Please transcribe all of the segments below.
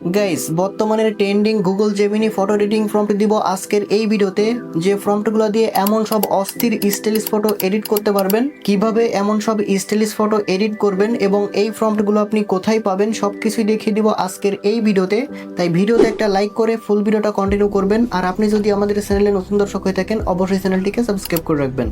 Guys, বর্তমানের trending Google Gemini photo editing prompt দিব আজকের এই ভিডিওতে। যে প্রম্পটগুলো দিয়ে এমন সব অস্থির স্টাইলিশ ফটো এডিট করতে পারবেন, কিভাবে এমন সব স্টাইলিশ ফটো এডিট করবেন এবং এই প্রম্পটগুলো আপনি কোথায় পাবেন সবকিছুই দেখিয়ে দিব আজকের এই ভিডিওতে। তাই ভিডিওতে একটা লাইক করে ফুল ভিডিওটা কন্টিনিউ করবেন। আর আপনি যদি আমাদের চ্যানেলে নতুন দর্শক হয়ে থাকেন অবশ্যই চ্যানেলটিকে সাবস্ক্রাইব করে রাখবেন।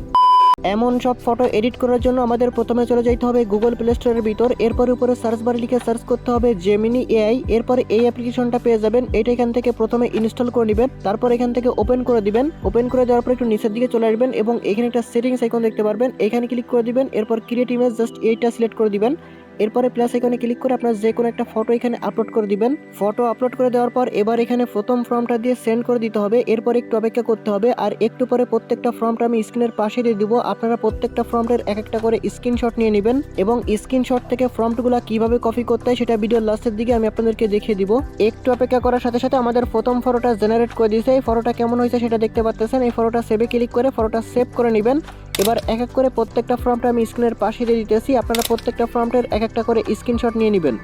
এমন সব ফটো এডিট করার জন্য আমাদের প্রথমে চলে যেতে হবে গুগল প্লে স্টোরের ভিতর। এরপর উপরে সার্চ বারে লিখে সার্চ করতে হবে জেমিনি এআই। এরপরে এই অ্যাপ্লিকেশনটা পেয়ে যাবেন। এটা এখান থেকে প্রথমে ইনস্টল করে নেবেন, তারপর এখান থেকে ওপেন করে দিবেন। ওপেন করে দেওয়ার পর একটু নিচের দিকে চলে আসবেন এবং এখানে একটা সেটিংস আইকন দেখতে পারবেন, এখানে ক্লিক করে দিবেন। এরপর ক্রিয়েট ইমেজ জাস্ট এইটা সিলেক্ট করে দিবেন। এরপরে প্লাস আইকনে ক্লিক করে আপনার যে কোনো একটা ফটো এখানে আপলোড করে দিবেন। ফটো আপলোড করে দেওয়ার পর এবার এখানে প্রথম ফর্মটা দিয়ে সেন্ড করে দিতে হবে। এরপর একটু অপেক্ষা করতে হবে, আর একটু পরে প্রত্যেকটা ফর্মটা আমি স্ক্রিনের পাশে দিয়ে দিব। আপনারা প্রত্যেকটা ফর্মের এক একটা করে স্ক্রিনশট নিয়ে নেবেন এবং স্ক্রিনশট থেকে ফর্মগুলো কিভাবে কপি করতে হয় সেটা ভিডিওর লাস্টের দিকে আমি আপনাদেরকে দেখিয়ে দিব। একটু অপেক্ষা করার সাথে সাথে আমাদের প্রথম ফটোটা জেনারেট করে দিয়েছে। এই ফটোটা কেমন হয়েছে সেটা দেখতে পাচ্ছেন। এই ফটোটা সেভে ক্লিক করে ফটোটা সেভ করে নেবেন। এবার এক এক করে প্রত্যেকটা ফর্মটা আমি স্ক্রিনের পাশে দিয়ে দিতেছি। আপনারা প্রত্যেকটা ফর্মের এক একটা করে স্ক্রিনশট নিয়ে নেবেন।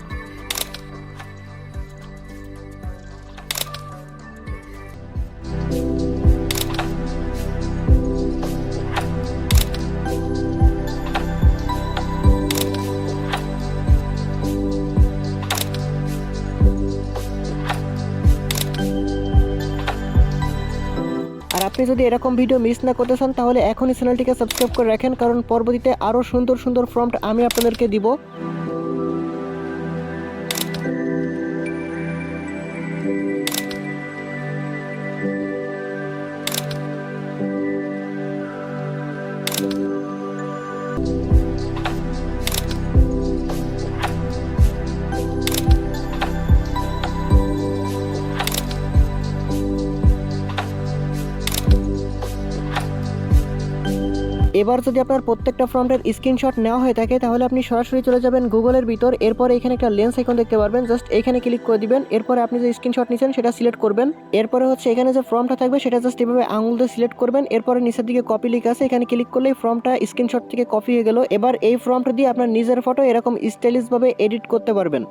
আর আপনি যদি এরকম ভিডিও মিস না করতে চান তাহলে এখনই চ্যানেলটিকে সাবস্ক্রাইব করে রাখেন, কারণ পরবর্তীতে আরও সুন্দর সুন্দর প্রম্পট আমি আপনাদেরকে দিব। এবার যদি আপনার প্রত্যেকটা ফর্মের স্ক্রিনশট নেওয়া হয়ে থাকে তাহলে আপনি সরাসরি চলে যাবেন গুগলের ভিতর। এরপরে এখানে একটা লেন্স আইকন দেখতে পারবেন, জাস্ট এখানে ক্লিক করে দিবেন। এরপরে আপনি যে স্ক্রিনশট নিচ্ছেন সেটা সিলেক্ট করবেন। এরপরে হচ্ছে এখানে যে ফর্মটা থাকবে সেটা জাস্ট এভাবে আঙুল দিয়ে সিলেক্ট করবেন। এরপরে নিচের দিকে কপি লিখা আছে, এখানে ক্লিক করলেই ফর্মটা স্ক্রিনশট থেকে কপি হয়ে গেল। এবার এই ফর্মটা দিয়ে আপনার নিজের ফটো এরকম স্টাইলিশ ভাবে এডিট করতে পারবেন।